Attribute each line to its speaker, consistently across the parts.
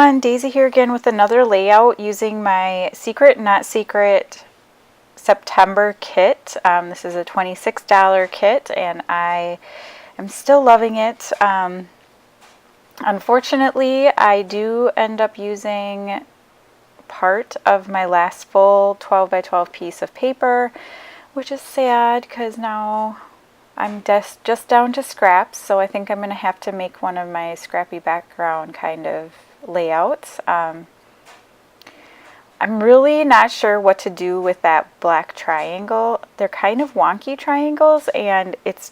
Speaker 1: everyone, Daisy here again with another layout using my Secret Not Secret September kit. This is a $26 kit and I am still loving it. Unfortunately, I do end up using part of my last full 12 by 12 piece of paper, which is sad because now I'm just down to scraps, so I think I'm going to have to make one of my scrappy background kind of layouts. I'm really not sure what to do with that black triangle. They're kind of wonky triangles and it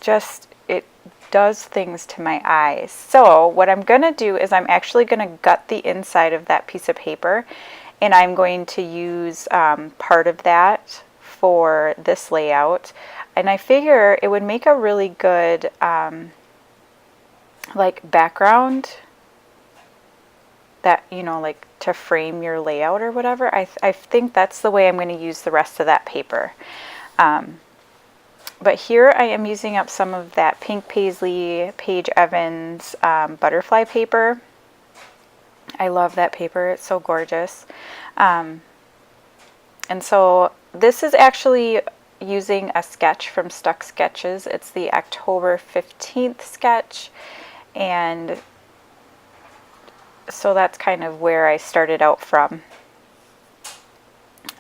Speaker 1: does things to my eyes. So what I'm going to do is I'm actually going to gut the inside of that piece of paper and I'm going to use part of that for this layout. And I figure it would make a really good like background that, you know, like to frame your layout or whatever. I think that's the way I'm going to use the rest of that paper. But here I am using up some of that pink paisley Paige Evans butterfly paper. I love that paper. It's so gorgeous. And so this is actually using a sketch from Stuck Sketches. It's the October 15th sketch, and so that's kind of where I started out from.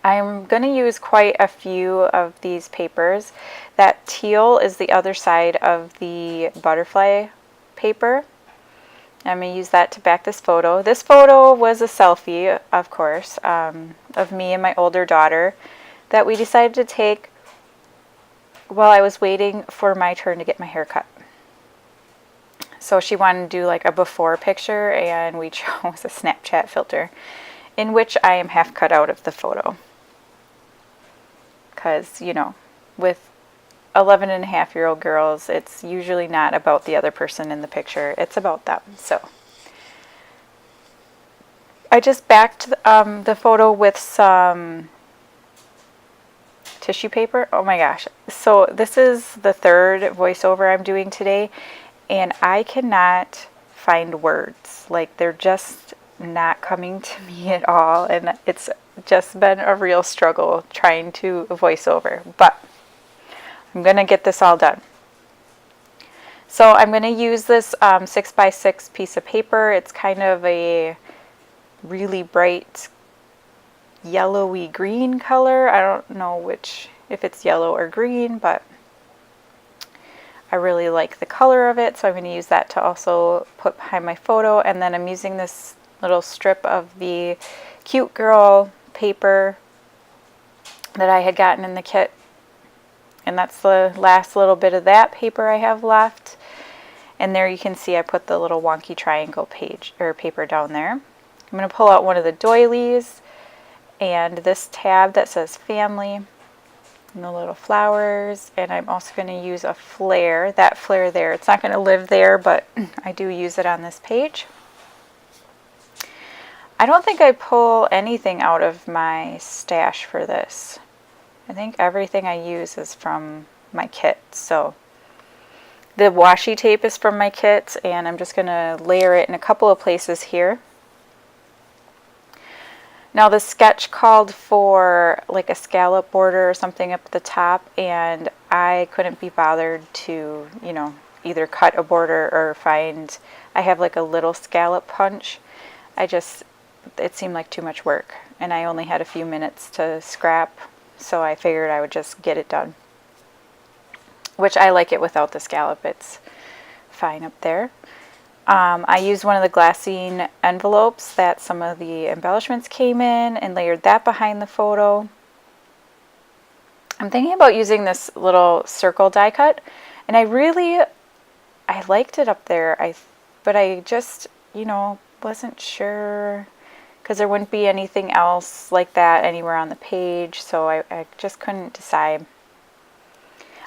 Speaker 1: I'm going to use quite a few of these papers. That teal is the other side of the butterfly paper. I'm going to use that to back this photo. This photo was a selfie, of course, of me and my older daughter that we decided to take while I was waiting for my turn to get my hair cut. So she wanted to do like a before picture and we chose a Snapchat filter in which I am half cut out of the photo. Because, you know, with 11-and-a-half-year-old girls, it's usually not about the other person in the picture. It's about them. So I just backed the photo with some tissue paper. Oh my gosh. So this is the third voiceover I'm doing today and I cannot find words. Like they're just not coming to me at all, and it's just been a real struggle trying to voiceover, but I'm gonna get this all done. So I'm gonna use this 6x6 piece of paper. It's kind of a really bright yellowy green color. I don't know if it's yellow or green, but I really like the color of it, so I'm going to use that to also put behind my photo. And then I'm using this little strip of the Cute Girl paper that I had gotten in the kit, and that's the last little bit of that paper I have left. And there you can see I put the little wonky triangle paper down there. I'm going to pull out one of the doilies and this tab that says family and the little flowers, and I'm also going to use a flare. That flare there, it's not going to live there, but I do use it on this page. I don't think I pull anything out of my stash for this. I think everything I use is from my kit. So the washi tape is from my kit, and I'm just going to layer it in a couple of places here. Now the sketch called for like a scallop border or something up at the top, and I couldn't be bothered to, you know, either cut a border or I have like a little scallop punch. It seemed like too much work, and I only had a few minutes to scrap, so I figured I would just get it done. Which I like it without the scallop, it's fine up there. I used one of the glassine envelopes that some of the embellishments came in and layered that behind the photo. I'm thinking about using this little circle die cut, and I liked it up there, but I just, you know, wasn't sure because there wouldn't be anything else like that anywhere on the page, so I just couldn't decide.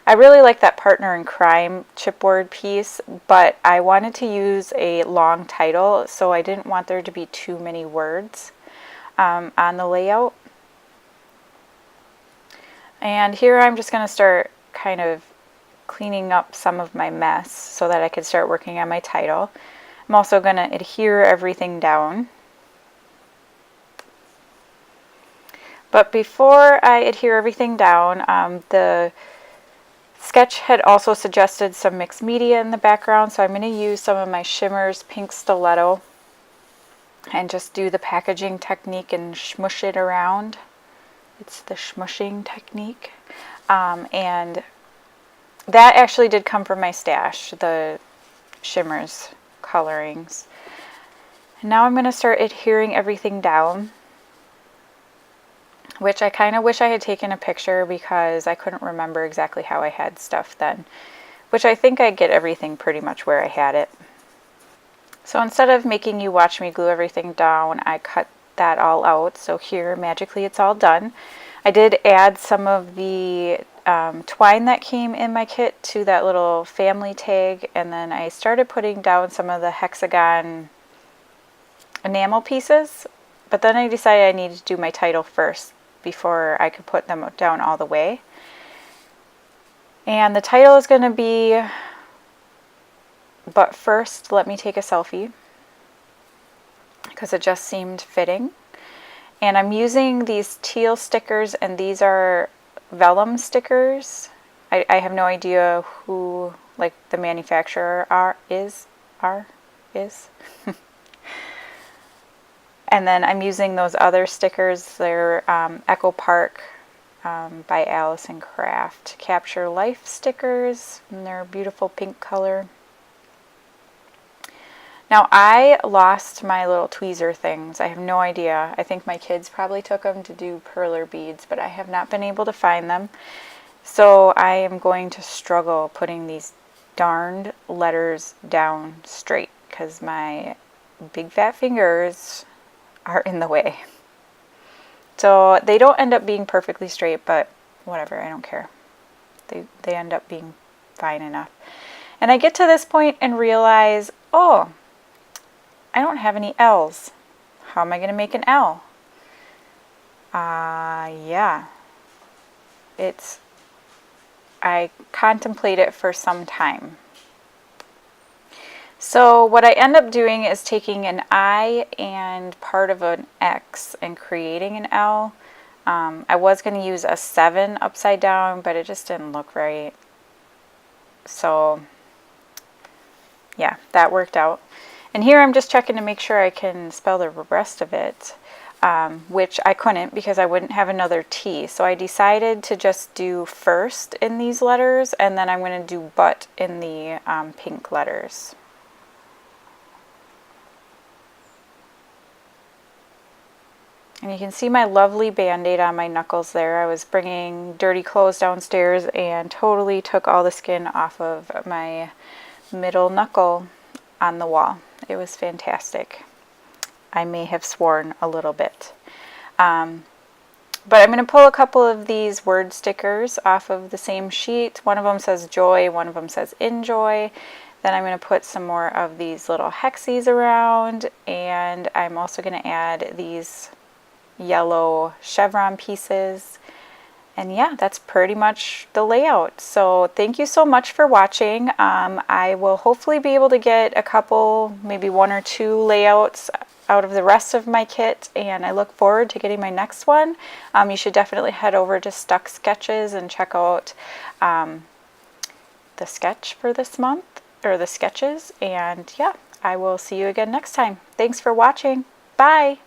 Speaker 1: I really like that Partner in Crime chipboard piece, but I wanted to use a long title, so I didn't want there to be too many words on the layout. And here I'm just going to start kind of cleaning up some of my mess so that I can start working on my title. I'm also going to adhere everything down. But before I adhere everything down, the sketch had also suggested some mixed media in the background, so I'm going to use some of my Shimmers Pink Stiletto and just do the packaging technique and smush it around. It's the smushing technique. And that actually did come from my stash, the Shimmers colorings. And now I'm going to start adhering everything down, which I kind of wish I had taken a picture because I couldn't remember exactly how I had stuff then, which I think I get everything pretty much where I had it. So instead of making you watch me glue everything down, I cut that all out. So here, magically, it's all done. I did add some of the twine that came in my kit to that little family tag, and then I started putting down some of the hexagon enamel pieces, but then I decided I needed to do my title first before I could put them down all the way. And the title is going to be, "But first, let me take a selfie," because it just seemed fitting. And I'm using these teal stickers, and these are vellum stickers. I have no idea who, like, the manufacturer is. And then I'm using those other stickers. They're Echo Park by Allison Craft Capture Life stickers, and they're a beautiful pink color. Now I lost my little tweezer things. I have no idea. I think my kids probably took them to do perler beads, but I have not been able to find them. So I am going to struggle putting these darned letters down straight because my big fat fingers are in the way. So they don't end up being perfectly straight, but whatever, I don't care. They end up being fine enough. And I get to this point and realize, oh, I don't have any L's. How am I going to make an L? Yeah. I contemplate it for some time. So what I end up doing is taking an I and part of an X and creating an L. I was going to use a 7 upside down, but it just didn't look right. So yeah, that worked out. And here I'm just checking to make sure I can spell the rest of it, which I couldn't because I wouldn't have another T. So I decided to just do first in these letters, and then I'm going to do but in the pink letters. And you can see my lovely band-aid on my knuckles there. I was bringing dirty clothes downstairs and totally took all the skin off of my middle knuckle on the wall. It was fantastic. I may have sworn a little bit. But I'm going to pull a couple of these word stickers off of the same sheet. One of them says joy, one of them says enjoy. Then I'm going to put some more of these little hexies around, and I'm also going to add these yellow chevron pieces. And yeah, that's pretty much the layout. So thank you so much for watching. I will hopefully be able to get a couple, maybe 1 or 2 layouts out of the rest of my kit, and I look forward to getting my next one. You should definitely head over to Stuck Sketches and check out the sketch for this month, or the sketches. And yeah, I will see you again next time. Thanks for watching. Bye.